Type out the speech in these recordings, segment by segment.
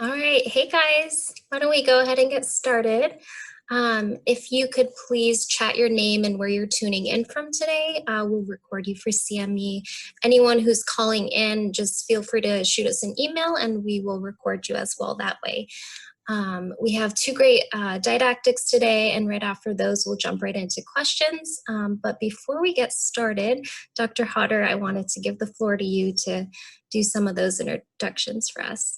All right. Hey guys, why don't we go ahead and get started? If you could please chat your name and where you're tuning in from today, we'll record you for CME. Anyone who's calling in, just feel free to shoot us an email and we will record you as well that way. We have two great didactics today, and right after those, we'll jump right into questions. But before we get started, Dr. Hodder, I wanted to give the floor to you to do some of those introductions for us.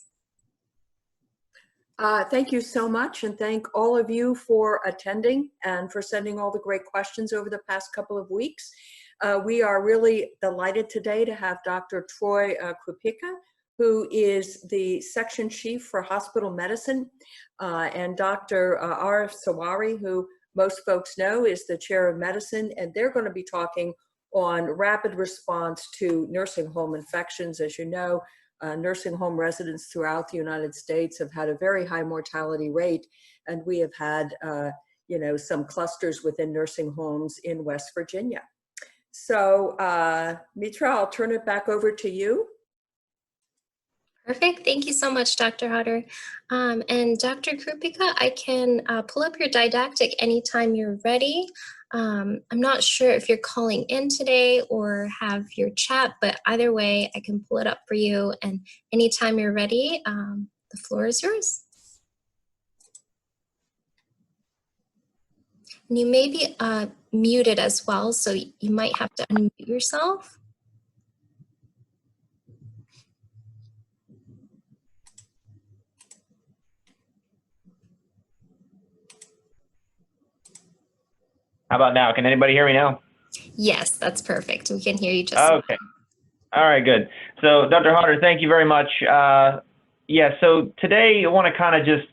Thank you so much, and thank all of you for attending and for sending all the great questions over the past couple of weeks. We are really delighted today to have Dr. Troy Krupica, who is the section chief for hospital medicine, and Dr. R. Sarwari, who most folks know is the chair of medicine, and they're going to be talking on rapid response to nursing home infections. As you know, nursing home residents throughout the United States have had a very high mortality rate, and we have had, some clusters within nursing homes in West Virginia. So, Mitra, I'll turn it back over to you. Perfect. Thank you so much, Dr. Hodder. And Dr. Krupica, I can pull up your didactic anytime you're ready. I'm not sure if you're calling in today or have your chat, but either way, I can pull it up for you. And anytime you're ready, the floor is yours. And you may be muted as well, so you might have to unmute yourself. How about now? Can anybody hear me now? Yes, that's perfect. We can hear you just okay. All right, good. So Dr. Hodder, thank you very much. So today I want to kind of just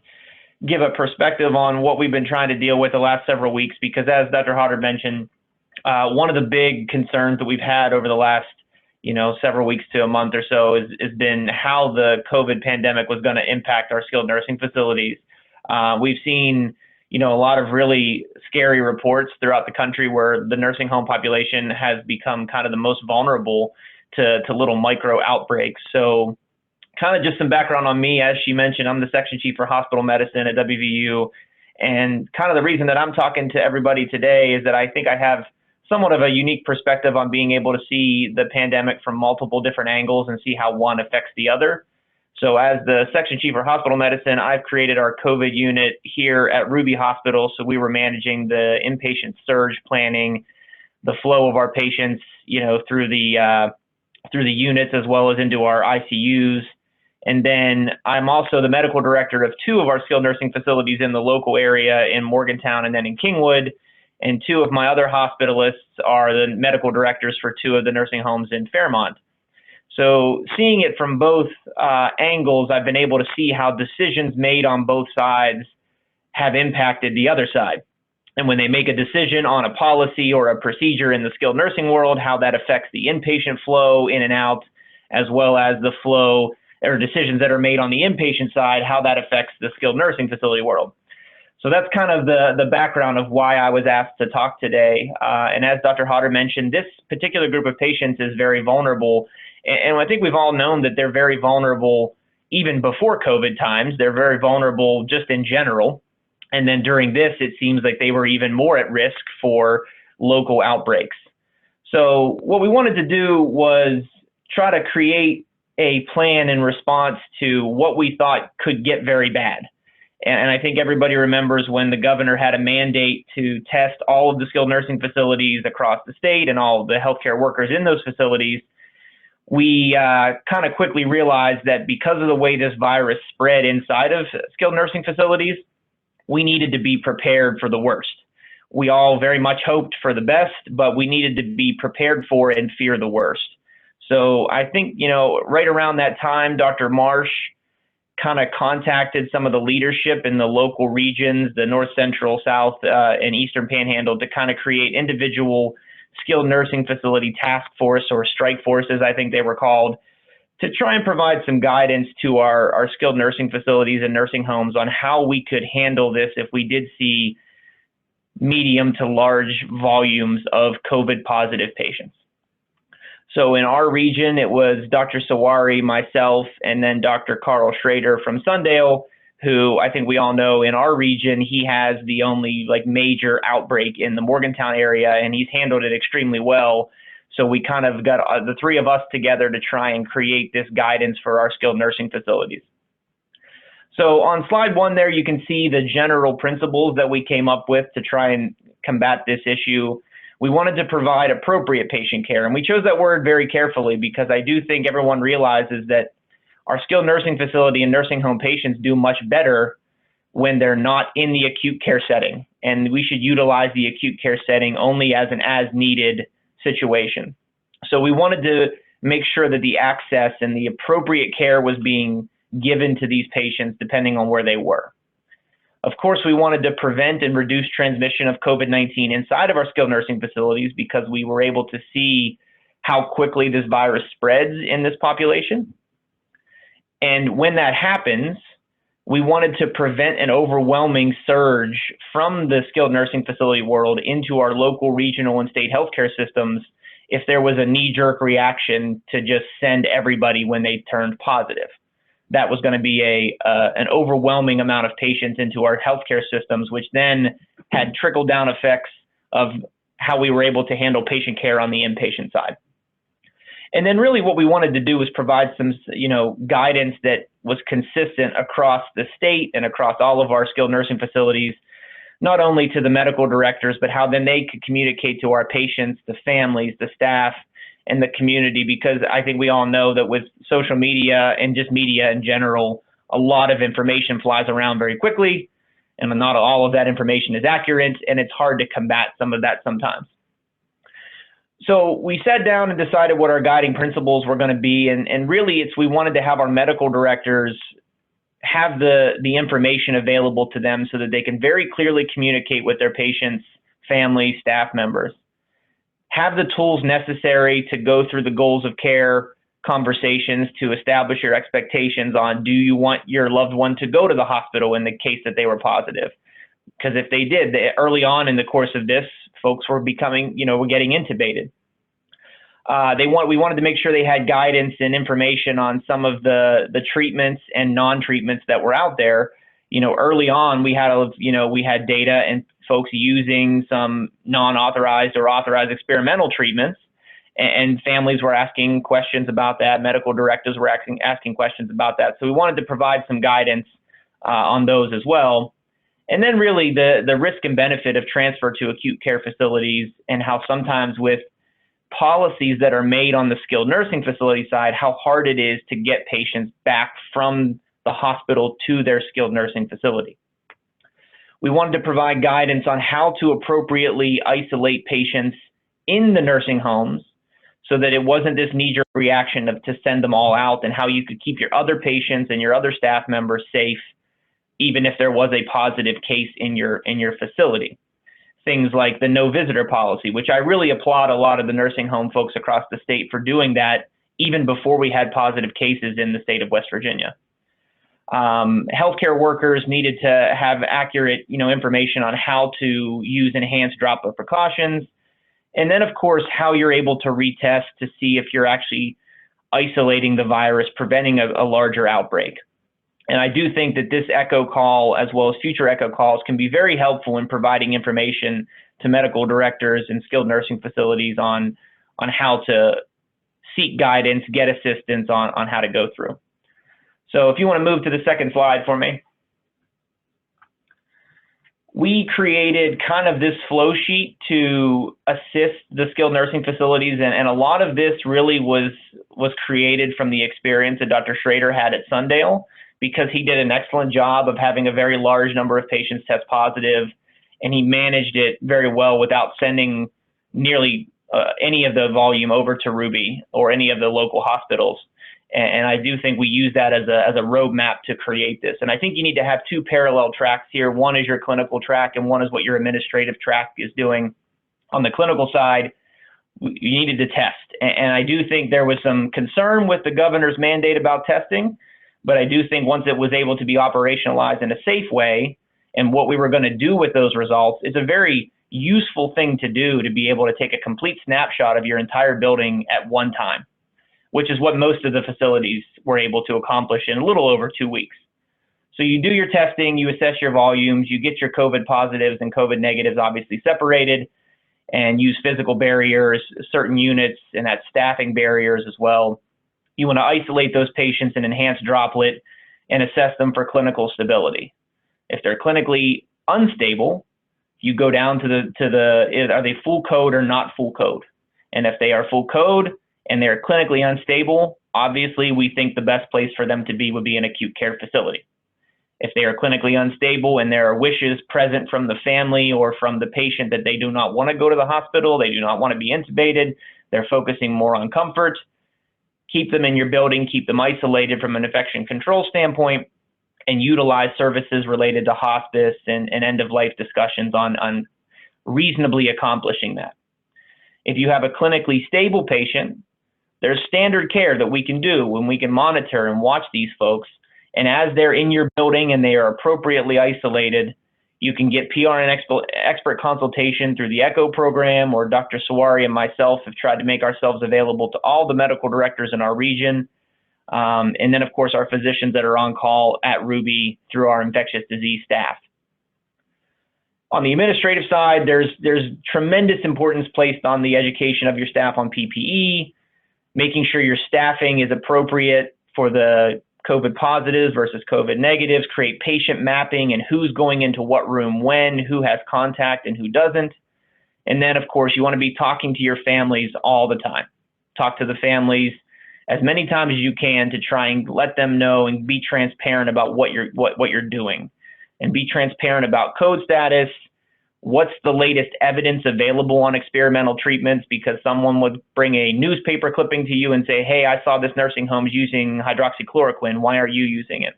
give a perspective on what we've been trying to deal with the last several weeks, because as Dr. Hodder mentioned, one of the big concerns that we've had over the last, several weeks to a month or so has been how the COVID pandemic was going to impact our skilled nursing facilities. We've seen a lot of really scary reports throughout the country where the nursing home population has become kind of the most vulnerable to little micro outbreaks. So kind of just some background on me. As she mentioned, I'm the section chief for hospital medicine at WVU. And kind of the reason that I'm talking to everybody today is that I think I have somewhat of a unique perspective on being able to see the pandemic from multiple different angles and see how one affects the other. So as the section chief for hospital medicine, I've created our COVID unit here at Ruby Hospital. So we were managing the inpatient surge planning, the flow of our patients, through the units as well as into our ICUs. And then I'm also the medical director of two of our skilled nursing facilities in the local area in Morgantown and then in Kingwood. And two of my other hospitalists are the medical directors for two of the nursing homes in Fairmont. So seeing it from both angles, I've been able to see how decisions made on both sides have impacted the other side. And when they make a decision on a policy or a procedure in the skilled nursing world, how that affects the inpatient flow in and out, as well as the flow or decisions that are made on the inpatient side, how that affects the skilled nursing facility world. So that's kind of the background of why I was asked to talk today. And as Dr. Hodder mentioned, this particular group of patients is very vulnerable. And I think we've all known that they're very vulnerable even before COVID times. They're very vulnerable just in general. And then during this, it seems like they were even more at risk for local outbreaks. So what we wanted to do was try to create a plan in response to what we thought could get very bad. And I think everybody remembers when the governor had a mandate to test all of the skilled nursing facilities across the state and all of the healthcare workers in those facilities. We kind of quickly realized that because of the way this virus spread inside of skilled nursing facilities, we needed to be prepared for the worst. We all very much hoped for the best, but we needed to be prepared for and fear the worst. So I think, right around that time, Dr. Marsh kind of contacted some of the leadership in the local regions, the North Central, South, and Eastern Panhandle, to kind of create individual skilled nursing facility task force or strike forces, I think they were called, to try and provide some guidance to our skilled nursing facilities and nursing homes on how we could handle this if we did see medium to large volumes of COVID positive patients. So in our region, it was Dr. Sarwari, myself, and then Dr. Carl Schrader from Sundale, who I think we all know in our region, he has the only like major outbreak in the Morgantown area, and he's handled it extremely well. So we kind of got the three of us together to try and create this guidance for our skilled nursing facilities. So on slide 1 there, you can see the general principles that we came up with to try and combat this issue. We wanted to provide appropriate patient care, and we chose that word very carefully because I do think everyone realizes that our skilled nursing facility and nursing home patients do much better when they're not in the acute care setting, and we should utilize the acute care setting only as an as-needed situation. So we wanted to make sure that the access and the appropriate care was being given to these patients depending on where they were. Of course, we wanted to prevent and reduce transmission of COVID-19 inside of our skilled nursing facilities because we were able to see how quickly this virus spreads in this population. And when that happens, we wanted to prevent an overwhelming surge from the skilled nursing facility world into our local, regional, and state healthcare systems if there was a knee-jerk reaction to just send everybody when they turned positive. That was going to be an overwhelming amount of patients into our healthcare systems, which then had trickle-down effects of how we were able to handle patient care on the inpatient side. And then really what we wanted to do was provide some, guidance that was consistent across the state and across all of our skilled nursing facilities, not only to the medical directors, but how then they could communicate to our patients, the families, the staff, and the community, because I think we all know that with social media and just media in general, a lot of information flies around very quickly, and not all of that information is accurate, and it's hard to combat some of that sometimes. So we sat down and decided what our guiding principles were going to be, and really we wanted to have our medical directors have the information available to them so that they can very clearly communicate with their patients, families, staff members, have the tools necessary to go through the goals of care conversations to establish your expectations on, do you want your loved one to go to the hospital in the case that they were positive? Because if they did, early on in the course of this, folks were becoming, were getting intubated. We wanted to make sure they had guidance and information on some of the treatments and non-treatments that were out there. Early on, we had data and folks using some non-authorized or authorized experimental treatments, and families were asking questions about that. Medical directives were asking questions about that. So we wanted to provide some guidance on those as well. And then really the risk and benefit of transfer to acute care facilities, and how sometimes with policies that are made on the skilled nursing facility side, how hard it is to get patients back from the hospital to their skilled nursing facility. We wanted to provide guidance on how to appropriately isolate patients in the nursing homes so that it wasn't this knee-jerk reaction to send them all out, and how you could keep your other patients and your other staff members safe even if there was a positive case in your facility. Things like the no visitor policy, which I really applaud a lot of the nursing home folks across the state for doing that even before we had positive cases in the state of West Virginia. Healthcare workers needed to have accurate, information on how to use enhanced droplet precautions. And then, of course, how you're able to retest to see if you're actually isolating the virus, preventing a larger outbreak. And I do think that this echo call, as well as future echo calls, can be very helpful in providing information to medical directors and skilled nursing facilities on how to seek guidance, get assistance on how to go through. So if you want to move to the second slide for me. We created kind of this flow sheet to assist the skilled nursing facilities, and a lot of this really was created from the experience that Dr. Schrader had at Sundale, because he did an excellent job of having a very large number of patients test positive, and he managed it very well without sending nearly any of the volume over to Ruby or any of the local hospitals. And I do think we use that as a roadmap to create this. And I think you need to have two parallel tracks here. One is your clinical track, and one is what your administrative track is doing. On the clinical side, you needed to test. And I do think there was some concern with the governor's mandate about testing, but I do think once it was able to be operationalized in a safe way, and what we were going to do with those results, it's a very useful thing to do to be able to take a complete snapshot of your entire building at one time, which is what most of the facilities were able to accomplish in a little over 2 weeks. So you do your testing, you assess your volumes, you get your COVID positives and COVID negatives obviously separated, and use physical barriers, certain units, and that staffing barriers as well. You want to isolate those patients in enhanced droplet and assess them for clinical stability. If they're clinically unstable, you go down to are they full code or not full code? And if they are full code and they're clinically unstable, obviously we think the best place for them to be would be an acute care facility. If they are clinically unstable and there are wishes present from the family or from the patient that they do not want to go to the hospital, they do not want to be intubated, they're focusing more on comfort, keep them in your building, keep them isolated from an infection control standpoint, and utilize services related to hospice and end-of-life discussions on reasonably accomplishing that. If you have a clinically stable patient, there's standard care that we can do when we can monitor and watch these folks. And as they're in your building and they are appropriately isolated, you can get PR and expert consultation through the ECHO program, or Dr. Sarwari and myself have tried to make ourselves available to all the medical directors in our region. And then, of course, our physicians that are on call at Ruby through our infectious disease staff. On the administrative side, there's tremendous importance placed on the education of your staff on PPE, making sure your staffing is appropriate for the COVID positives versus COVID negatives, create patient mapping and who's going into what room when, who has contact and who doesn't. And then, of course, you want to be talking to your families all the time. Talk to the families as many times as you can to try and let them know and be transparent about what you're doing, and be transparent about code status. What's the latest evidence available on experimental treatments? Because someone would bring a newspaper clipping to you and say, hey, I saw this nursing home's using hydroxychloroquine. Why are you using it?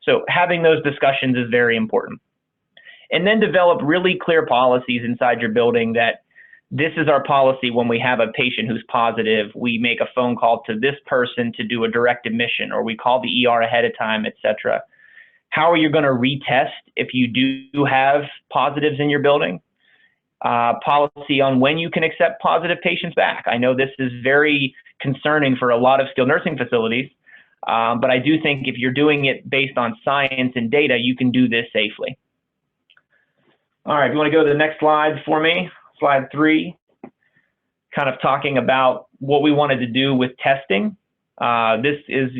So having those discussions is very important. And then develop really clear policies inside your building that this is our policy when we have a patient who's positive. We make a phone call to this person to do a direct admission, or we call the ER ahead of time, et cetera. How are you going to retest if you do have positives in your building? Policy on when you can accept positive patients back. I know this is very concerning for a lot of skilled nursing facilities, but I do think if you're doing it based on science and data, you can do this safely. All right, if you want to go to the next slide for me, slide 3, kind of talking about what we wanted to do with testing. This is,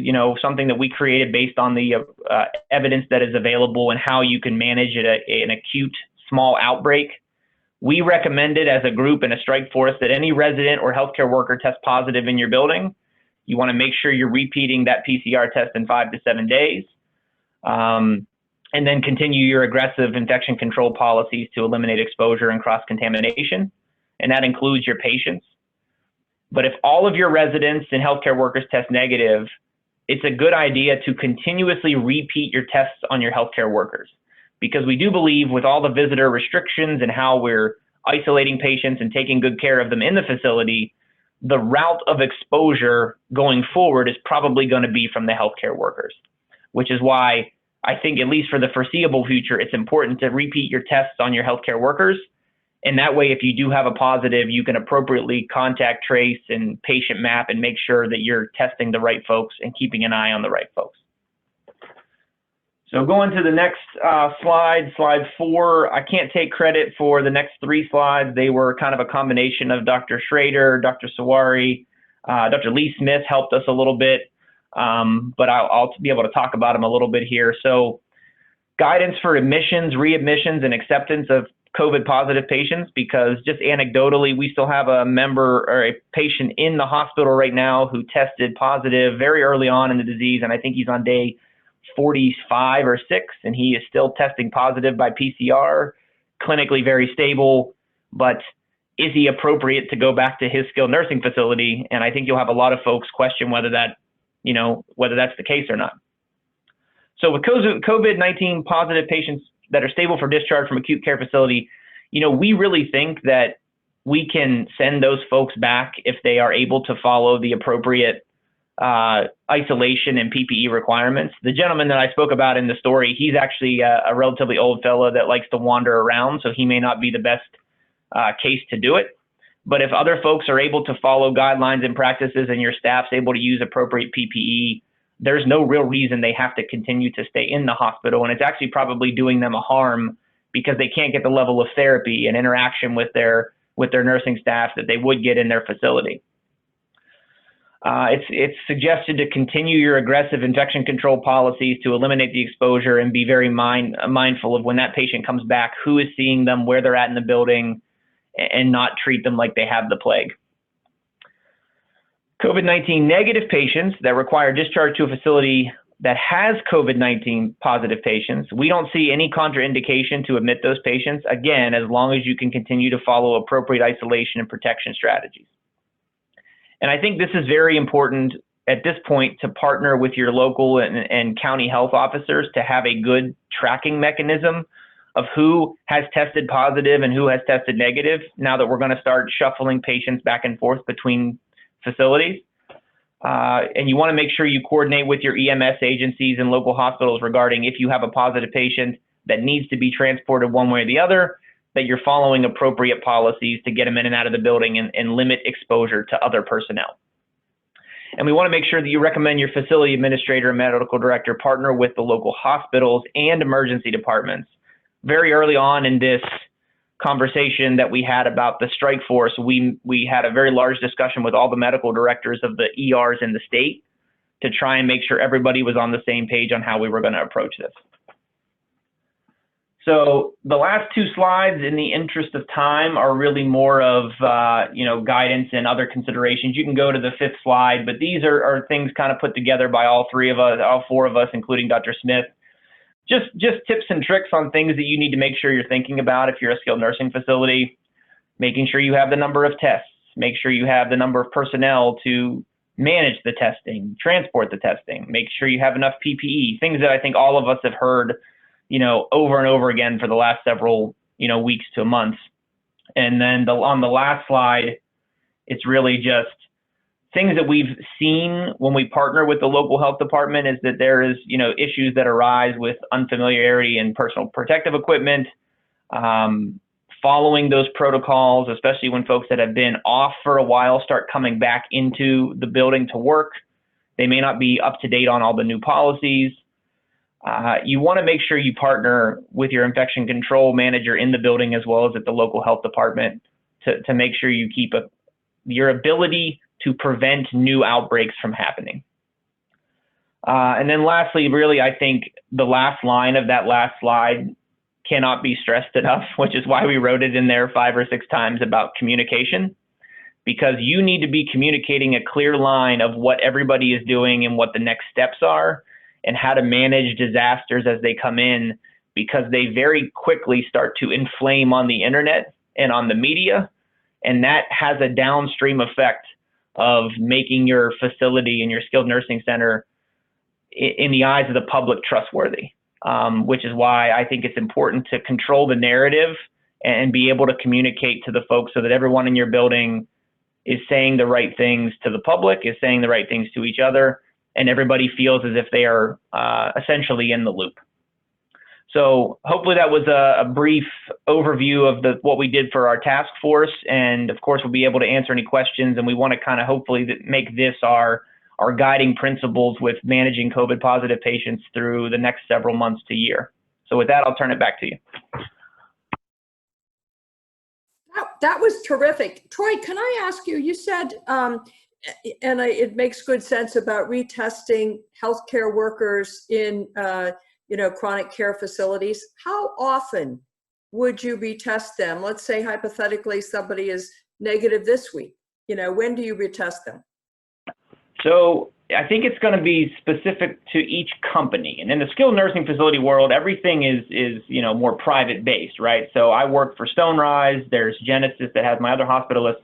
something that we created based on the evidence that is available and how you can manage an acute small outbreak. We recommended as a group in a strike force that any resident or healthcare worker test positive in your building. You want to make sure you're repeating that PCR test in 5 to 7 days. And then continue your aggressive infection control policies to eliminate exposure and cross-contamination. And that includes your patients. But if all of your residents and healthcare workers test negative, it's a good idea to continuously repeat your tests on your healthcare workers, because we do believe with all the visitor restrictions and how we're isolating patients and taking good care of them in the facility, the route of exposure going forward is probably going to be from the healthcare workers, which is why I think, at least for the foreseeable future, it's important to repeat your tests on your healthcare workers. And that way, if you do have a positive, you can appropriately contact trace and patient map and make sure that you're testing the right folks and keeping an eye on the right folks. So going to the next slide, slide 4, I can't take credit for the next 3 slides. They were kind of a combination of Dr. Schrader, Dr. Sarwari, Dr. Lee Smith helped us a little bit, but I'll be able to talk about them a little bit here. So guidance for admissions, readmissions, and acceptance of COVID positive patients, because just anecdotally, we still have a member or a patient in the hospital right now who tested positive very early on in the disease, and I think he's on day 45 or 6, and he is still testing positive by PCR, clinically very stable, but is he appropriate to go back to his skilled nursing facility? And I think you'll have a lot of folks question whether that, whether that's the case or not. So with COVID-19 positive patients that are stable for discharge from acute care facility, we really think that we can send those folks back if they are able to follow the appropriate isolation and PPE requirements. The gentleman that I spoke about in the story, he's actually a relatively old fellow that likes to wander around, so he may not be the best case to do it. But if other folks are able to follow guidelines and practices and your staff's able to use appropriate PPE, there's no real reason they have to continue to stay in the hospital. And it's actually probably doing them a harm because they can't get the level of therapy and interaction with their nursing staff that they would get in their facility. It's suggested to continue your aggressive infection control policies to eliminate the exposure and be very mindful of when that patient comes back, who is seeing them, where they're at in the building, and not treat them like they have the plague. COVID-19 negative patients that require discharge to a facility that has COVID-19 positive patients, we don't see any contraindication to admit those patients, again, as long as you can continue to follow appropriate isolation and protection strategies. And I think this is very important at this point to partner with your local and county health officers to have a good tracking mechanism of who has tested positive and who has tested negative now that we're going to start shuffling patients back and forth between facilities. And you want to make sure you coordinate with your EMS agencies and local hospitals regarding if you have a positive patient that needs to be transported one way or the other, that you're following appropriate policies to get them in and out of the building and limit exposure to other personnel. And we want to make sure that you recommend your facility administrator and medical director partner with the local hospitals and emergency departments. Very early on in this conversation that we had about the strike force, we had a very large discussion with all the medical directors of the ERs in the state to try and make sure everybody was on the same page on how we were going to approach this. So the last two slides, in the interest of time, are really more of guidance and other considerations. You can go to the fifth slide, but these are things kind of put together by all four of us, including Dr. Smith. Just tips and tricks on things that you need to make sure you're thinking about if you're a skilled nursing facility. Making sure you have the number of tests. Make sure you have the number of personnel to manage the testing, transport the testing. Make sure you have enough PPE. Things that I think all of us have heard over and over again for the last several, weeks to months. And then on the last slide, it's really just things that we've seen when we partner with the local health department is that there is, issues that arise with unfamiliarity and personal protective equipment, following those protocols, especially when folks that have been off for a while start coming back into the building to work. They may not be up to date on all the new policies. You want to make sure you partner with your infection control manager in the building as well as at the local health department to make sure you keep your ability to prevent new outbreaks from happening. And then lastly, really, I think the last line of that last slide cannot be stressed enough, which is why we wrote it in there 5 or 6 times about communication, because you need to be communicating a clear line of what everybody is doing and what the next steps are and how to manage disasters as they come in, because they very quickly start to inflame on the internet and on the media. And that has a downstream effect of making your facility and your skilled nursing center, in the eyes of the public, trustworthy, which is why I think it's important to control the narrative and be able to communicate to the folks so that everyone in your building is saying the right things to the public, is saying the right things to each other, and everybody feels as if they are essentially in the loop. So hopefully that was a brief overview of what we did for our task force. And of course, we'll be able to answer any questions. And we want to kind of hopefully make this our guiding principles with managing COVID positive patients through the next several months to year. So with that, I'll turn it back to you. That was terrific. Troy, can I ask you, you said, it makes good sense about retesting healthcare workers in chronic care facilities. How often would you retest them? Let's say hypothetically somebody is negative this week. When do you retest them? So I think it's going to be specific to each company. And in the skilled nursing facility world, everything is more private based, right? So I work for Stonerise. There's Genesis that has my other hospitalist.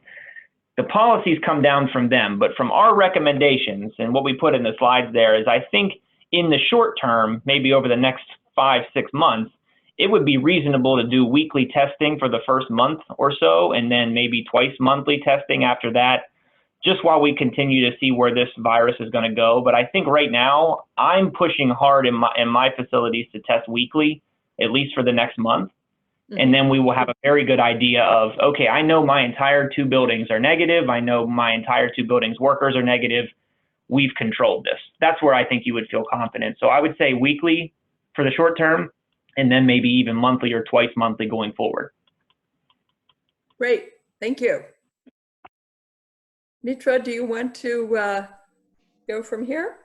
The policies come down from them, but from our recommendations and what we put in the slides there is, I think in the short term, maybe over the next 5-6 months, it would be reasonable to do weekly testing for the first month or so, and then maybe twice monthly testing after that, just while we continue to see where this virus is going to go. But I think right now, I'm pushing hard in my facilities to test weekly, at least for the next month. And then we will have a very good idea of, okay, I know my entire 2 buildings are negative. I know my entire 2 buildings workers are negative. We've controlled this. That's where I think you would feel confident. So I would say weekly for the short term, and then maybe even monthly or twice monthly going forward. Great, thank you. Mitra, do you want to go from here?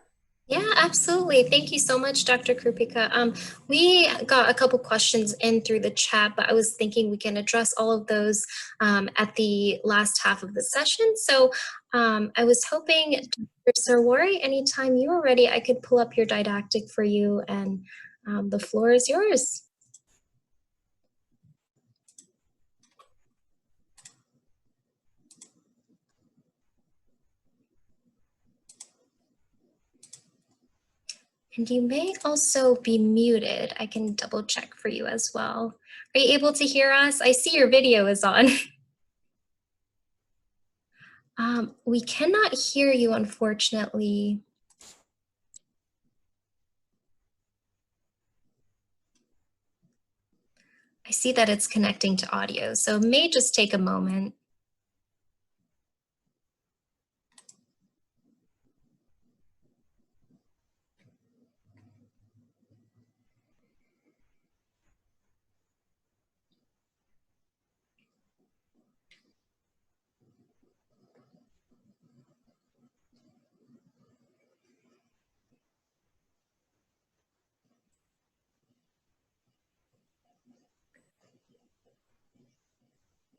Yeah, absolutely. Thank you so much, Dr. Krupica. We got a couple questions in through the chat, but I was thinking we can address all of those at the last half of the session. So I was hoping, Dr. Sarwari, anytime you are ready, I could pull up your didactic for you, and the floor is yours. And you may also be muted. I can double check for you as well. Are you able to hear us? I see your video is on. We cannot hear you, unfortunately. I see that it's connecting to audio, so it may just take a moment.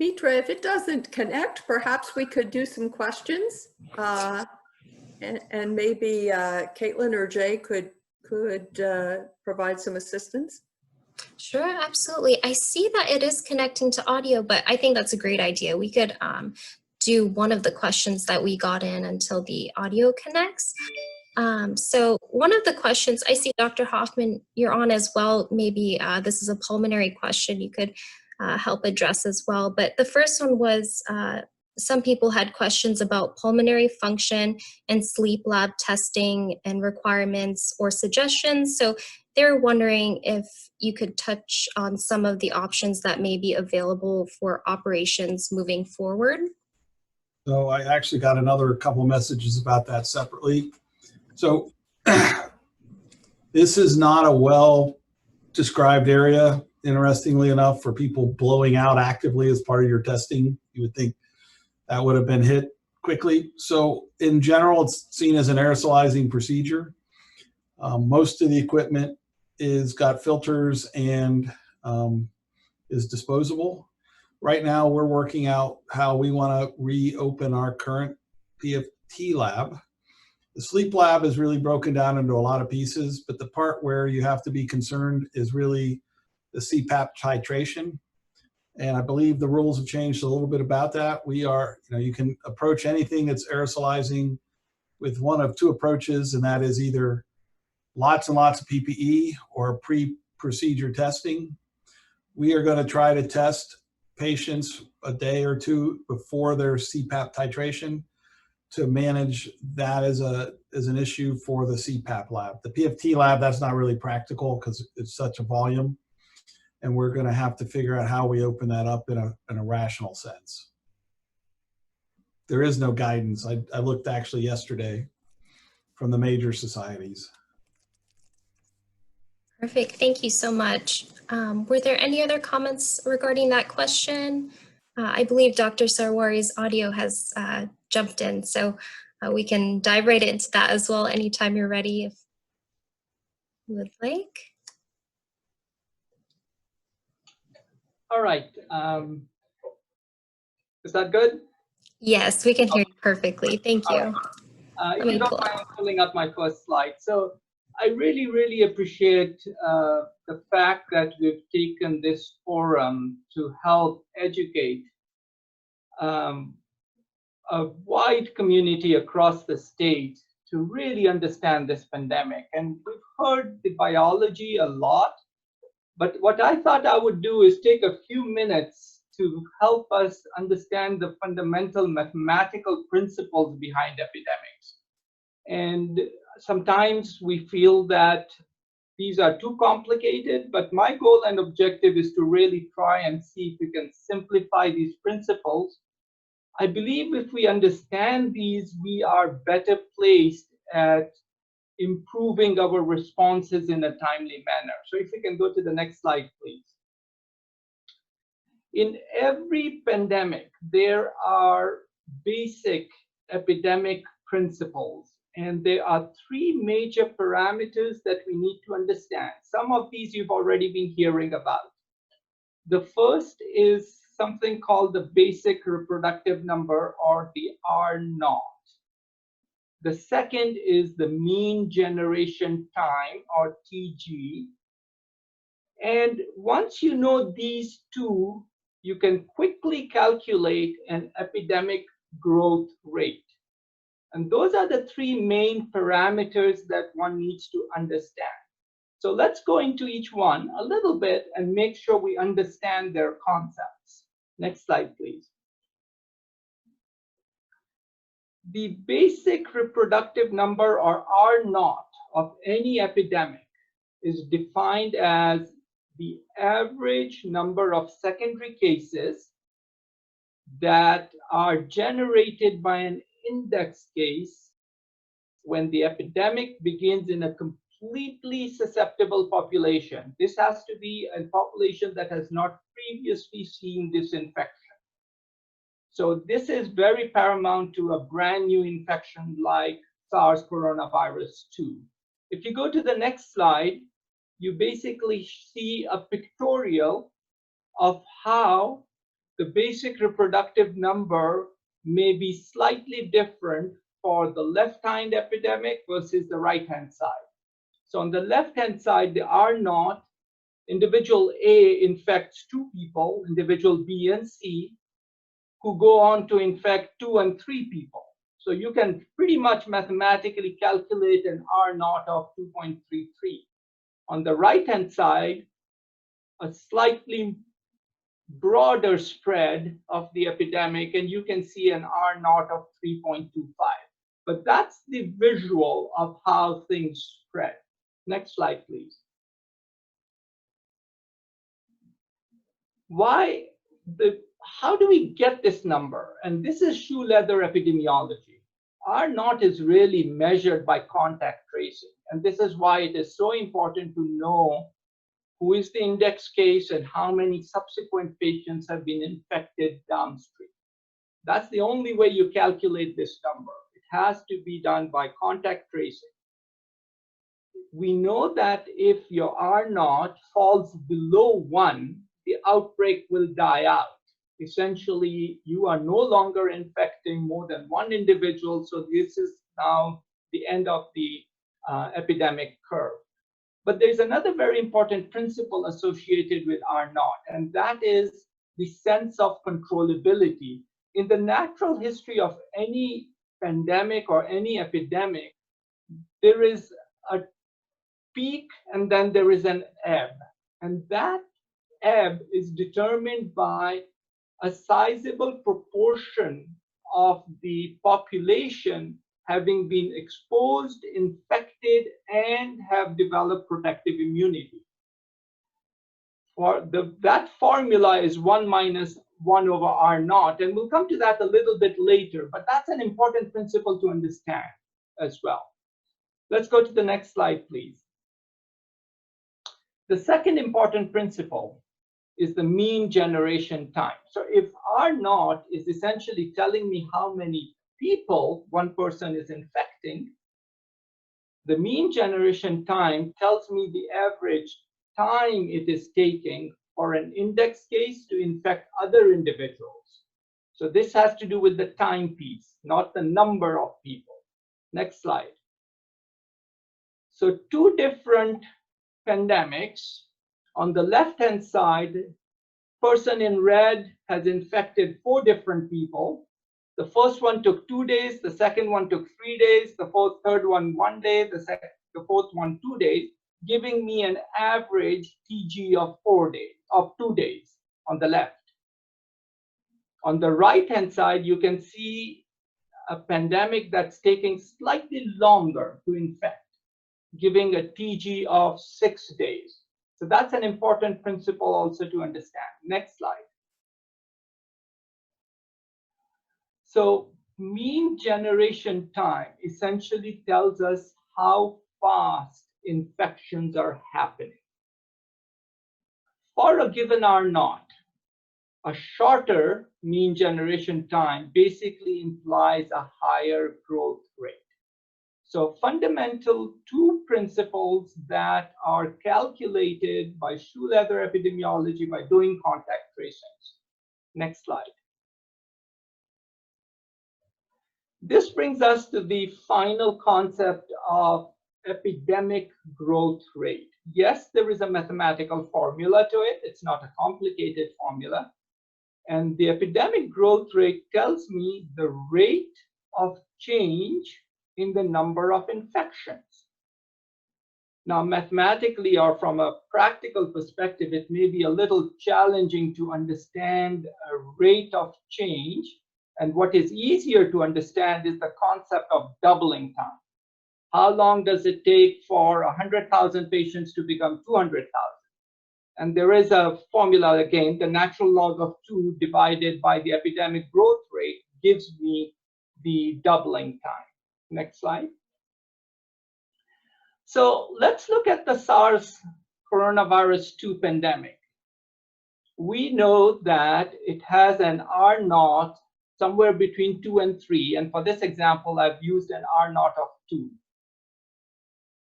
Mitra, if it doesn't connect, perhaps we could do some questions, and maybe Caitlin or Jay could provide some assistance. Sure, absolutely. I see that it is connecting to audio, but I think that's a great idea. We could do one of the questions that we got in until the audio connects. So one of the questions, I see Dr. Hoffman, you're on as well. Maybe this is a pulmonary question you could help address as well. But the first one was, some people had questions about pulmonary function and sleep lab testing and requirements or suggestions. So they're wondering if you could touch on some of the options that may be available for operations moving forward. So I actually got another couple messages about that separately. So this is not a well-described area, interestingly enough, for people blowing out actively as part of your testing. You would think that would have been hit quickly. So in general, it's seen as an aerosolizing procedure. Most of the equipment is got filters and is disposable. Right now, we're working out how we want to reopen our current PFT lab. The sleep lab is really broken down into a lot of pieces, but the part where you have to be concerned is really the CPAP titration. And I believe the rules have changed a little bit about that. We are, you can approach anything that's aerosolizing with one of 2 approaches, and that is either lots and lots of PPE or pre-procedure testing. We are going to try to test patients a day or 2 before their CPAP titration to manage that as an issue for the CPAP lab. The PFT lab, that's not really practical because it's such a volume, and we're going to have to figure out how we open that up in a rational sense. There is no guidance. I looked actually yesterday from the major societies. Perfect. Thank you so much. Were there any other comments regarding that question? I believe Dr. Sarwari's audio has jumped in, so we can dive right into that as well anytime you're ready, if you would like. All right. Is that good? Yes, we can hear you perfectly. Thank you. If you don't mind pulling up my first slide. So I really, really appreciate the fact that we've taken this forum to help educate a wide community across the state to really understand this pandemic. And we've heard the biology a lot, but what I thought I would do is take a few minutes to help us understand the fundamental mathematical principles behind epidemics. And sometimes we feel that these are too complicated, but my goal and objective is to really try and see if we can simplify these principles. I believe if we understand these, we are better placed at improving our responses in a timely manner. So if we can go to the next slide, please. In every pandemic, there are basic epidemic principles, and there are three major parameters that we need to understand. Some of these you've already been hearing about. The first is something called the basic reproductive number, or the R0. The second is the mean generation time, or TG. And once you know these two, you can quickly calculate an epidemic growth rate. And those are the three main parameters that one needs to understand. So let's go into each one a little bit and make sure we understand their concepts. Next slide, please. The basic reproductive number, or R0, of any epidemic is defined as the average number of secondary cases that are generated by an index case when the epidemic begins in a completely susceptible population. This has to be a population that has not previously seen this infection. So this is very paramount to a brand new infection like SARS coronavirus 2. If you go to the next slide, you basically see a pictorial of how the basic reproductive number may be slightly different for the left-hand epidemic versus the right-hand side. So on the left-hand side, the R0, individual A infects 2 people, individual B and C, who go on to infect 2 and 3 people. So you can pretty much mathematically calculate an R0 of 2.33. On the right-hand side, a slightly broader spread of the epidemic, and you can see an R0 of 3.25. But that's the visual of how things spread. Next slide, please. How do we get this number? And this is shoe leather epidemiology. R0 is really measured by contact tracing. And this is why it is so important to know who is the index case and how many subsequent patients have been infected downstream. That's the only way you calculate this number. It has to be done by contact tracing. We know that if your R0 falls below 1, the outbreak will die out. Essentially, you are no longer infecting more than one individual, so this is now the end of the epidemic curve. But there's another very important principle associated with R0, and that is the sense of controllability. In the natural history of any pandemic or any epidemic, there is a peak and then there is an ebb. And that ebb is determined by a sizable proportion of the population having been exposed, infected, and have developed protective immunity. That formula is 1 minus 1 over R0, and we'll come to that a little bit later, but that's an important principle to understand as well. Let's go to the next slide, please. The second important principle is the mean generation time. So if R0 is essentially telling me how many people one person is infecting, the mean generation time tells me the average time it is taking for an index case to infect other individuals. So this has to do with the time piece, not the number of people. Next slide. So 2 different pandemics. On the left-hand side, person in red has infected 4 different people. The first one took 2 days, the second one took 3 days, the third one 1 day, the fourth one 2 days, giving me an average TG of 2 days on the left. On the right-hand side, you can see a pandemic that's taking slightly longer to infect. giving a TG of 6 days. So that's an important principle also to understand. Next slide. So mean generation time essentially tells us how fast infections are happening. For a given R0, a shorter mean generation time basically implies a higher growth rate. So fundamental two principles that are calculated by shoe leather epidemiology by doing contact tracings. Next slide. This brings us to the final concept of epidemic growth rate. Yes, there is a mathematical formula to it. It's not a complicated formula. And the epidemic growth rate tells me the rate of change in the number of infections. Now, mathematically or from a practical perspective, it may be a little challenging to understand a rate of change. And what is easier to understand is the concept of doubling time. How long does it take for 100,000 patients to become 200,000? And there is a formula again, the natural log of 2 divided by the epidemic growth rate gives me the doubling time. Next slide. So let's look at the SARS coronavirus 2 pandemic. We know that it has an R0 somewhere between 2 and 3. And for this example, I've used an R0 of 2.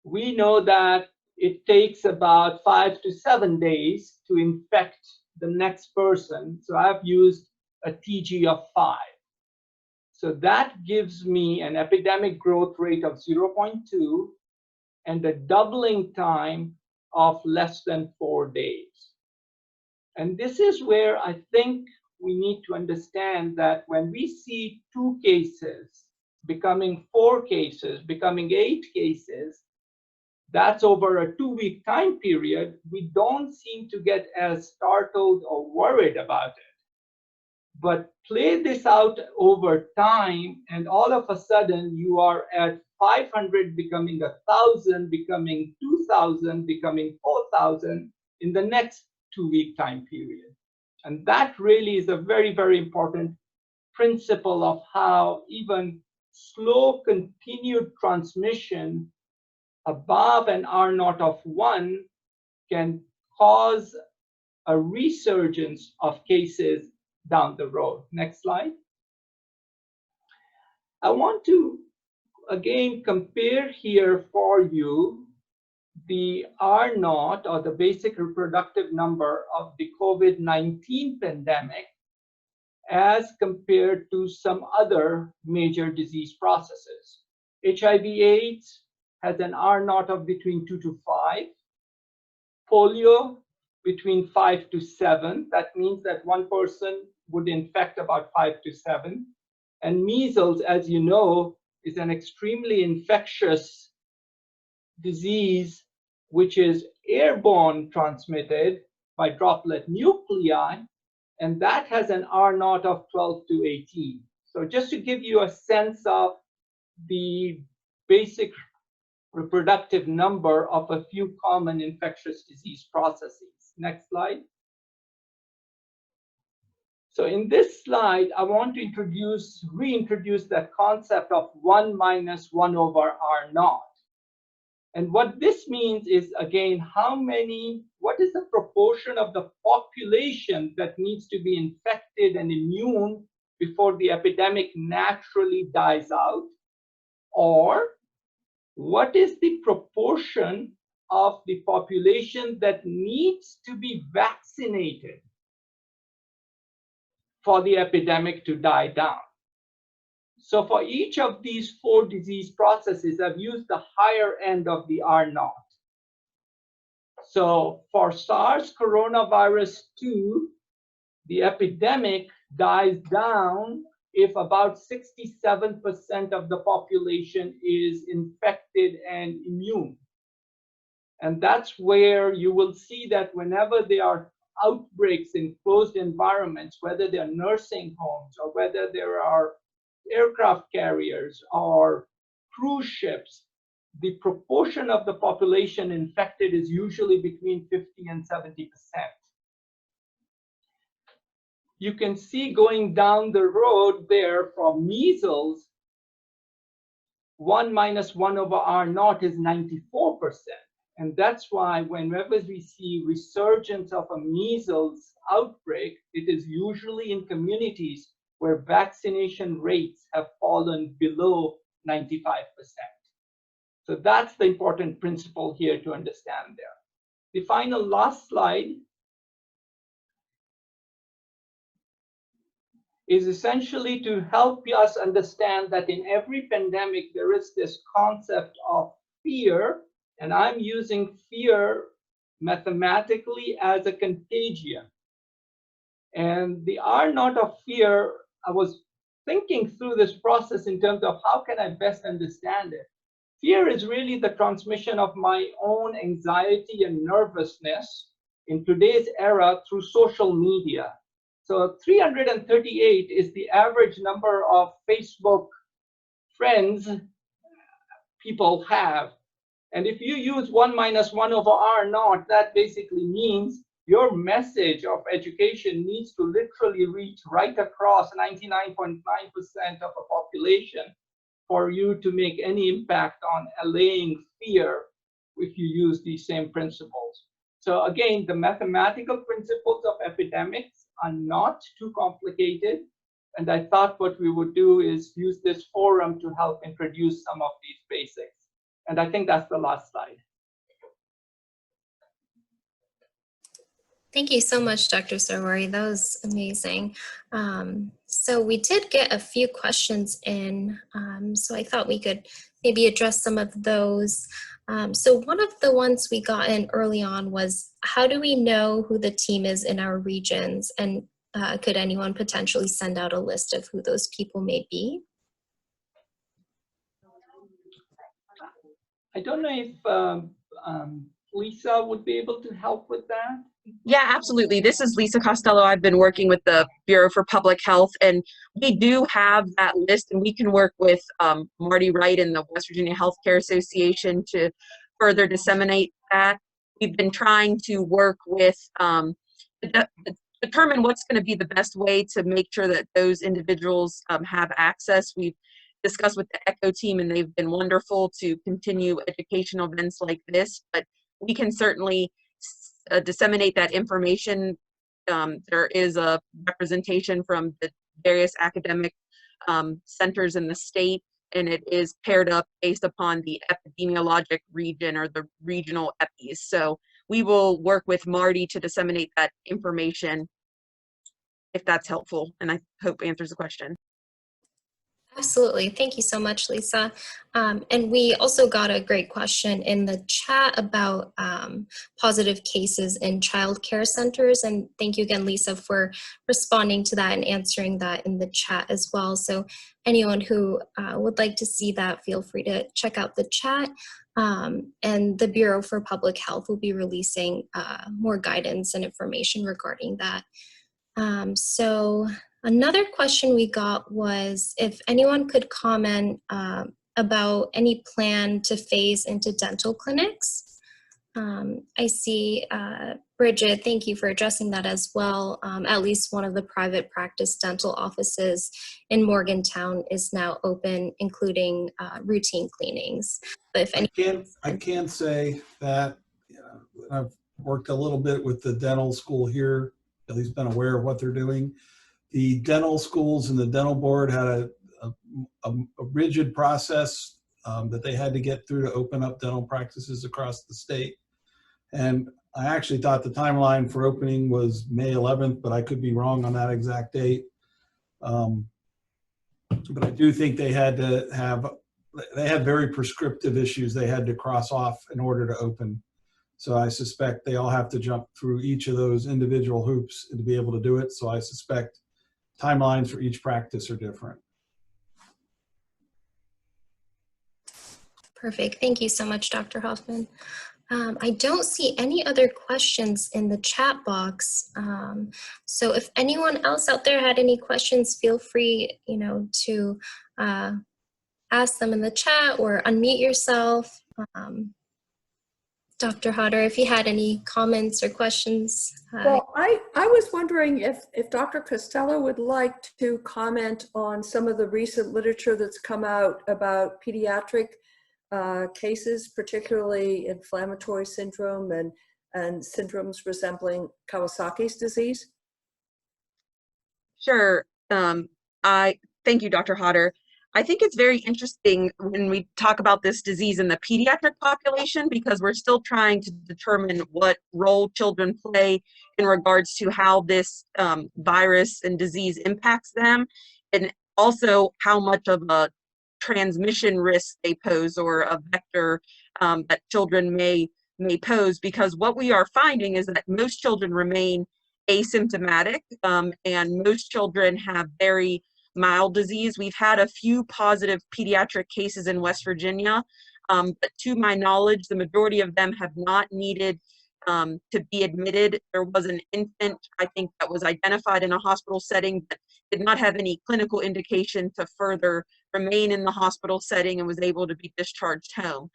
We know that it takes about 5 to 7 days to infect the next person. So I've used a TG of 5. So that gives me an epidemic growth rate of 0.2 and a doubling time of less than 4 days. And this is where I think we need to understand that when we see 2 cases becoming 4 cases, becoming 8 cases, that's over a 2-week time period, we don't seem to get as startled or worried about it. But play this out over time, and all of a sudden you are at 500 becoming 1,000, becoming 2,000, becoming 4,000 in the next 2-week time period. And that really is a very, very important principle of how even slow continued transmission above an R0 of 1 can cause a resurgence of cases down the road. Next slide. I want to again compare here for you the R0 or the basic reproductive number of the COVID-19 pandemic as compared to some other major disease processes. HIV/AIDS has an R0 of between 2 to 5. Polio between 5 to 7. That means that one person would infect about 5 to 7. And measles, as you know, is an extremely infectious disease which is airborne transmitted by droplet nuclei, and that has an R0 of 12 to 18. So just to give you a sense of the basic reproductive number of a few common infectious disease processes. Next slide. So in this slide, I want to reintroduce that concept of 1 minus 1 over R0. And what this means is, again, what is the proportion of the population that needs to be infected and immune before the epidemic naturally dies out? Or what is the proportion of the population that needs to be vaccinated for the epidemic to die down? So for each of these 4 disease processes, I've used the higher end of the R0. So for SARS coronavirus 2, the epidemic dies down if about 67% of the population is infected and immune. And that's where you will see that whenever there are outbreaks in closed environments, whether they're nursing homes or whether there are aircraft carriers or cruise ships, the proportion of the population infected is usually between 50 and 70%. You can see going down the road there for measles, 1 minus 1 over R naught is 94%. And that's why whenever we see resurgence of a measles outbreak, it is usually in communities where vaccination rates have fallen below 95%. So that's the important principle here to understand there. The final last slide is essentially to help us understand that in every pandemic, there is this concept of fear, and I'm using fear mathematically as a contagion. And the R naught of fear, I was thinking through this process in terms of how can I best understand it. Fear is really the transmission of my own anxiety and nervousness in today's era through social media. So 338 is the average number of Facebook friends people have. And if you use 1 minus 1 over R naught, that basically means your message of education needs to literally reach right across 99.9% of a population for you to make any impact on allaying fear if you use these same principles. So again, the mathematical principles of epidemics are not too complicated. And I thought what we would do is use this forum to help introduce some of these basics. And I think that's the last slide. Thank you so much, Dr. Sarwari. That was amazing. So we did get a few questions in, so I thought we could maybe address some of those. So one of the ones we got in early on was, how do we know who the team is in our regions? And could anyone potentially send out a list of who those people may be? I don't know if Lisa would be able to help with that. Yeah, absolutely. This is Lisa Costello. I've been working with the Bureau for Public Health, and we do have that list, and we can work with Marty Wright and the West Virginia Healthcare Association to further disseminate that. We've been trying to work with determine what's going to be the best way to make sure that those individuals have access. We've discussed with the ECHO team, and they've been wonderful to continue educational events like this, but we can certainly disseminate that information. There is a representation from the various academic centers in the state, and it is paired up based upon the epidemiologic region or the regional EPIs. So we will work with Marty to disseminate that information, if that's helpful, and I hope answers the question. Absolutely. Thank you so much, Lisa. And we also got a great question in the chat about positive cases in child care centers. And thank you again, Lisa, for responding to that and answering that in the chat as well. So anyone who would like to see that, feel free to check out the chat. And the Bureau for Public Health will be releasing more guidance and information regarding that. So another question we got was if anyone could comment about any plan to phase into dental clinics. I see, Bridget, thank you for addressing that as well. At least one of the private practice dental offices in Morgantown is now open, including routine cleanings. But if any, I can say that I've worked a little bit with the dental school here, at least been aware of what they're doing. The dental schools and the dental board had a rigid process that they had to get through to open up dental practices across the state. And I actually thought the timeline for opening was May 11th, but I could be wrong on that exact date. But I do think they had very prescriptive issues they had to cross off in order to open. So I suspect they all have to jump through each of those individual hoops to be able to do it. So I suspect timelines for each practice are different. Perfect. Thank you so much, Dr. Hoffman. I don't see any other questions in the chat box. So if anyone else out there had any questions, feel free, to ask them in the chat or unmute yourself. Dr. Hodder, if you had any comments or questions. Well, I was wondering if Dr. Costello would like to comment on some of the recent literature that's come out about pediatric cases, particularly inflammatory syndrome and syndromes resembling Kawasaki's disease. Sure. Thank you, Dr. Hodder. I think it's very interesting when we talk about this disease in the pediatric population, because we're still trying to determine what role children play in regards to how this virus and disease impacts them, and also how much of a transmission risk they pose, or a vector that children may pose, because what we are finding is that most children remain asymptomatic, and most children have very mild disease. We've had a few positive pediatric cases in West Virginia, but to my knowledge, the majority of them have not needed to be admitted. There was an infant, I think, that was identified in a hospital setting but did not have any clinical indication to further remain in the hospital setting and was able to be discharged home.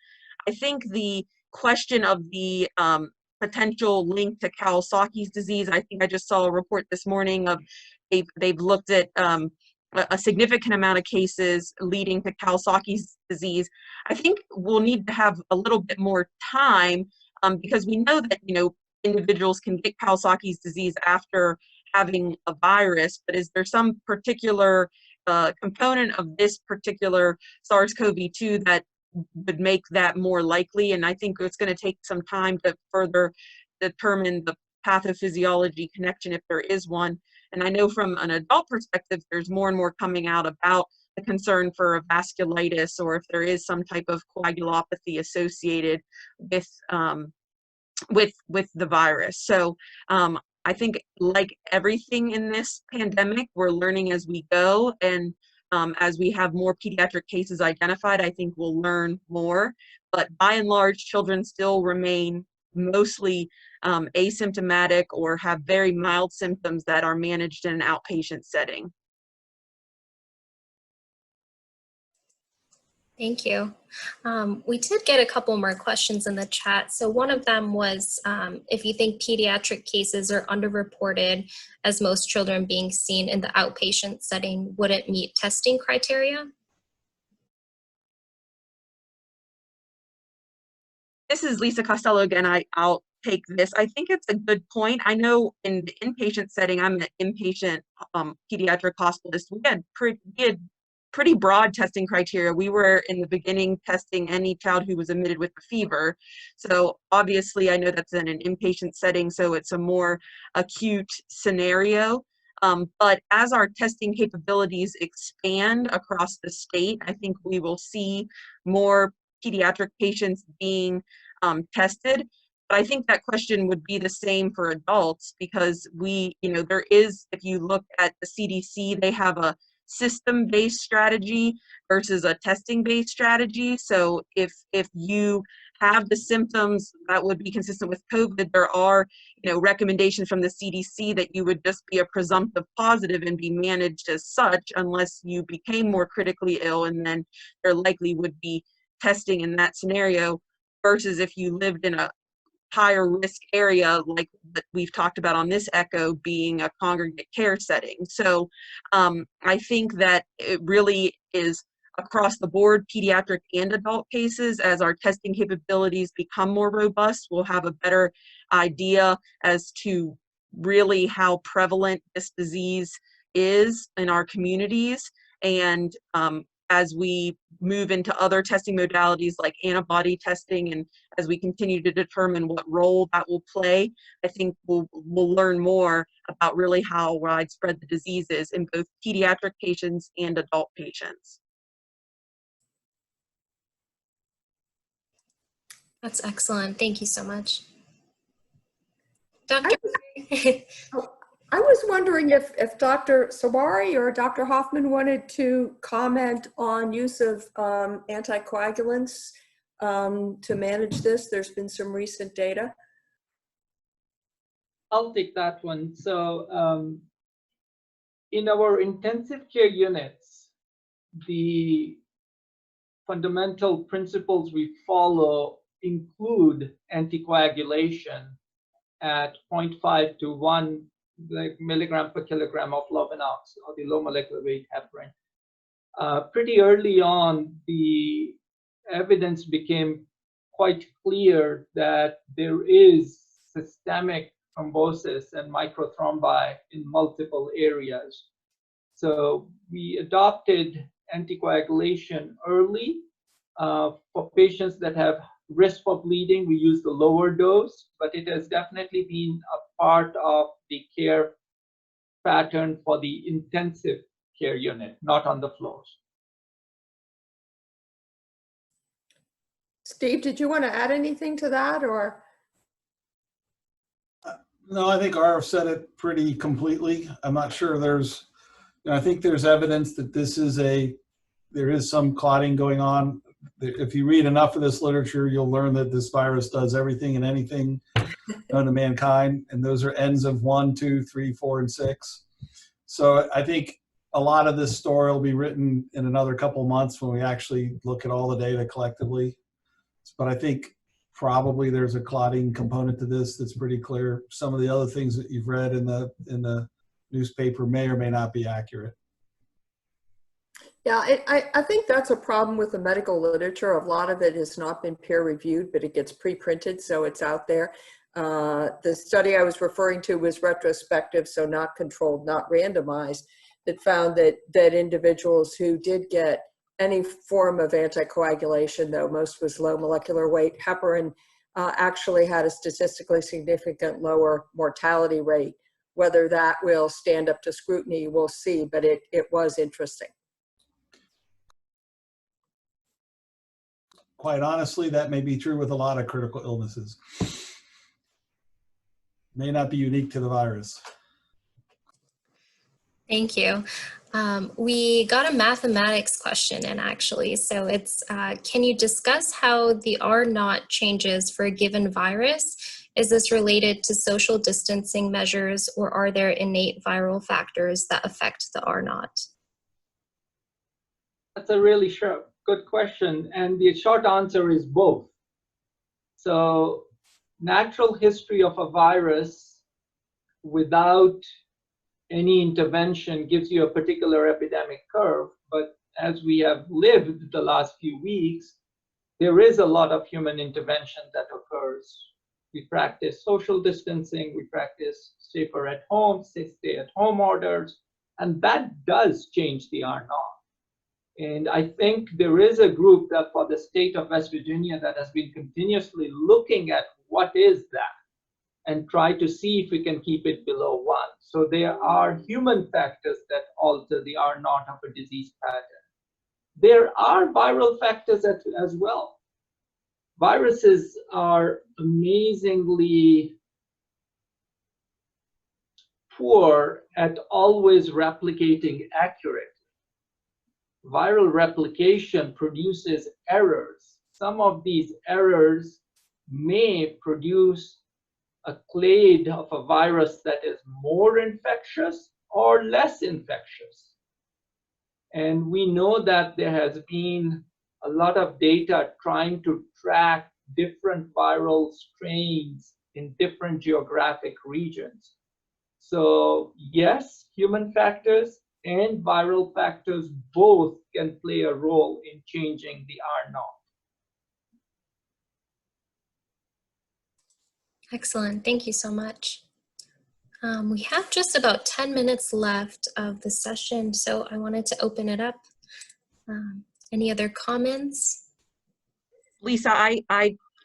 I think the question of the potential link to Kawasaki's disease, I think I just saw a report this morning of they've looked at a significant amount of cases leading to Kawasaki's disease. I think we'll need to have a little bit more time because we know that, individuals can get Kawasaki's disease after having a virus, but is there some particular component of this particular SARS-CoV-2 that would make that more likely? And I think it's going to take some time to further determine the pathophysiology connection, if there is one. And I know from an adult perspective, there's more and more coming out about the concern for a vasculitis, or if there is some type of coagulopathy associated with the virus. So I think, like everything in this pandemic, we're learning as we go, and as we have more pediatric cases identified, I think we'll learn more. But by and large, children still remain mostly asymptomatic or have very mild symptoms that are managed in an outpatient setting. Thank you. We did get a couple more questions in the chat. So one of them was if you think pediatric cases are underreported, as most children being seen in the outpatient setting wouldn't meet testing criteria? This is Lisa Costello again. I'll take this. I think it's a good point. I know in the inpatient setting, I'm an inpatient pediatric hospitalist. We had pretty broad testing criteria. We were in the beginning testing any child who was admitted with a fever. So obviously I know that's in an inpatient setting, so it's a more acute scenario. But as our testing capabilities expand across the state, I think we will see more pediatric patients being tested. But I think that question would be the same for adults, because there is, if you look at the CDC, they have a system-based strategy versus a testing-based strategy. So if you have the symptoms that would be consistent with COVID, there are recommendations from the CDC that you would just be a presumptive positive and be managed as such unless you became more critically ill, and then there likely would be testing in that scenario, versus if you lived in a higher risk area like that we've talked about on this echo, being a congregate care setting. So I think that it really is across the board, pediatric and adult cases. As our testing capabilities become more robust, we'll have a better idea as to really how prevalent this disease is in our communities. And as we move into other testing modalities like antibody testing, and as we continue to determine what role that will play, I think we'll learn more about really how widespread the disease is in both pediatric patients and adult patients. That's excellent. Thank you so much. Dr. I was wondering if Dr. Sarwari or Dr. Hoffman wanted to comment on use of anticoagulants to manage this. There's been some recent data. I'll take that one. So in our intensive care units, the fundamental principles we follow include anticoagulation at 0.5 to 1 milligram per kilogram of Lovenox, or the low molecular weight heparin. Pretty early on, the evidence became quite clear that there is systemic thrombosis and microthrombi in multiple areas. So we adopted anticoagulation early. For patients that have risk for bleeding, we use the lower dose, but it has definitely been a part of the care pattern for the intensive care unit, not on the floors. Steve, did you want to add anything to that, or? No, I think Arv said it pretty completely. I'm not sure there's, I think there's evidence that there is some clotting going on. If you read enough of this literature, you'll learn that this virus does everything and anything known to mankind. And those are ends of 1, 2, 3, 4, and 6. So I think a lot of this story will be written in another couple months when we actually look at all the data collectively. But I think probably there's a clotting component to this that's pretty clear. Some of the other things that you've read in the newspaper may or may not be accurate. Yeah, I think that's a problem with the medical literature. A lot of it has not been peer reviewed, but it gets pre-printed, so it's out there. The study I was referring to was retrospective, so not controlled, not randomized, that found that individuals who did get any form of anticoagulation, though most was low molecular weight heparin, actually had a statistically significant lower mortality rate. Whether that will stand up to scrutiny, we'll see, but it was interesting. Quite honestly, that may be true with a lot of critical illnesses. May not be unique to the virus. Thank you. We got a mathematics question in actually. So it's, can you discuss how the R0 changes for a given virus? Is this related to social distancing measures, or are there innate viral factors that affect the R0? That's a really good question. And the short answer is both. So natural history of a virus without any intervention gives you a particular epidemic curve. But as we have lived the last few weeks, there is a lot of human intervention that occurs. We practice social distancing, we practice safer at home, stay at home orders, and that does change the R0. And I think there is a group that for the state of West Virginia that has been continuously looking at what is that and try to see if we can keep it below 1. So there are human factors that alter the R0 of a disease pattern. There are viral factors as well. Viruses are amazingly poor at always replicating accurately. Viral replication produces errors. Some of these errors may produce a clade of a virus that is more infectious or less infectious. And we know that there has been a lot of data trying to track different viral strains in different geographic regions. So yes, human factors and viral factors both can play a role in changing the R0. Excellent, thank you so much. We have just about 10 minutes left of the session, so I wanted to open it up. Any other comments? Lisa,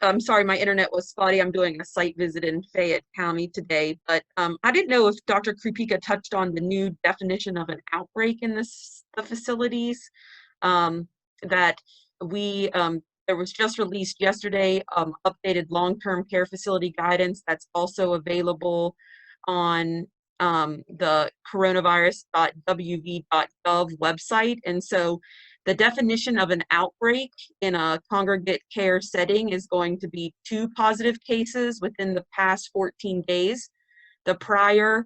I'm sorry, my internet was spotty. I'm doing a site visit in Fayette County today, but I didn't know if Dr. Krupica touched on the new definition of an outbreak in the facilities that we, there was just released yesterday, updated long-term care facility guidance that's also available on the coronavirus.wv.gov website. And so the definition of an outbreak in a congregate care setting is going to be 2 positive cases within the past 14 days. The prior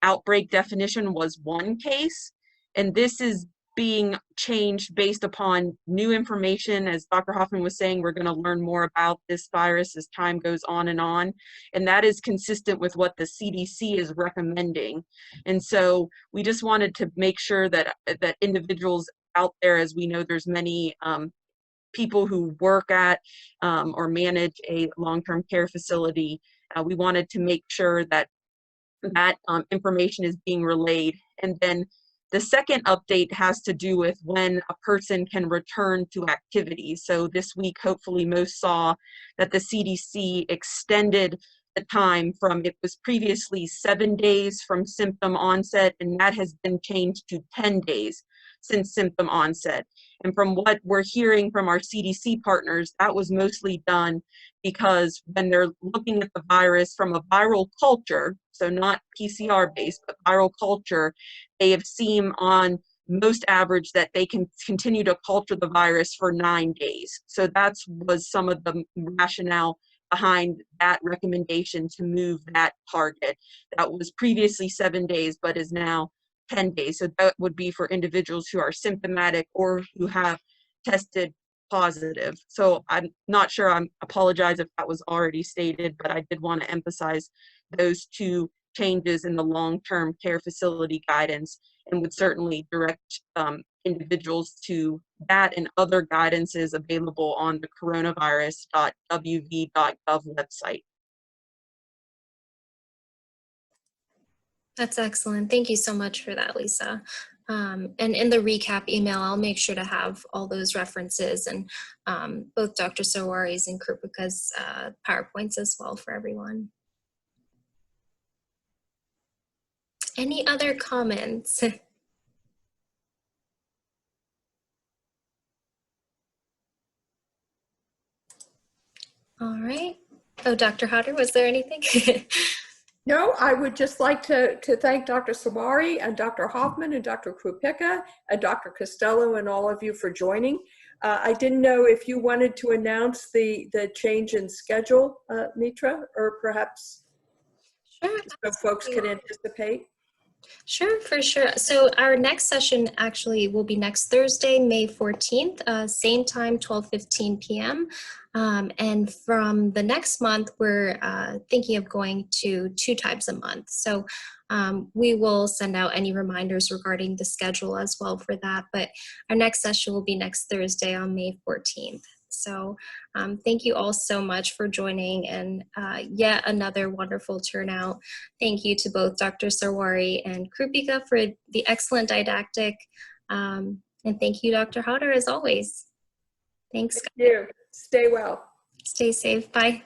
outbreak definition was 1 case, and this is being changed based upon new information. As Dr. Hoffman was saying, we're going to learn more about this virus as time goes on, and that is consistent with what the CDC is recommending. And so we just wanted to make sure that individuals out there, as we know there's many people who work at or manage a long-term care facility, we wanted to make sure that information is being relayed. And then the second update has to do with when a person can return to activities. So this week, hopefully most saw that the CDC extended the time from, it was previously 7 days from symptom onset, and that has been changed to 10 days since symptom onset. And from what we're hearing from our CDC partners, that was mostly done because when they're looking at the virus from a viral culture, so not PCR based, but viral culture, they have seen on most average that they can continue to culture the virus for 9 days. So that was some of the rationale behind that recommendation to move that target. That was previously 7 days, but is now 10 days. So that would be for individuals who are symptomatic or who have tested positive. So I'm not sure, I apologize if that was already stated, but I did want to emphasize those two changes in the long-term care facility guidance, and would certainly direct individuals to that and other guidances available on the coronavirus.wv.gov website. That's excellent. Thank you so much for that, Lisa. And in the recap email, I'll make sure to have all those references and both Dr. Sarwari's and Krupica's PowerPoints as well for everyone. Any other comments? All right. Oh, Dr. Hodder, was there anything? No, I would just like to thank Dr. Sarwari and Dr. Hoffman and Dr. Krupica and Dr. Costello and all of you for joining. I didn't know if you wanted to announce the change in schedule, Mitra, or perhaps Sure. so folks can anticipate. Sure, for sure. So our next session actually will be next Thursday, May 14th, same time, 12:15 p.m. And from the next month, we're thinking of going to 2 times a month. So we will send out any reminders regarding the schedule as well for that. But our next session will be next Thursday on May 14th. So thank you all so much for joining, and yet another wonderful turnout. Thank you to both Dr. Sarwari and Krupica for the excellent didactic. And thank you, Dr. Hodder, as always. Thanks. Thank you. Stay well. Stay safe. Bye.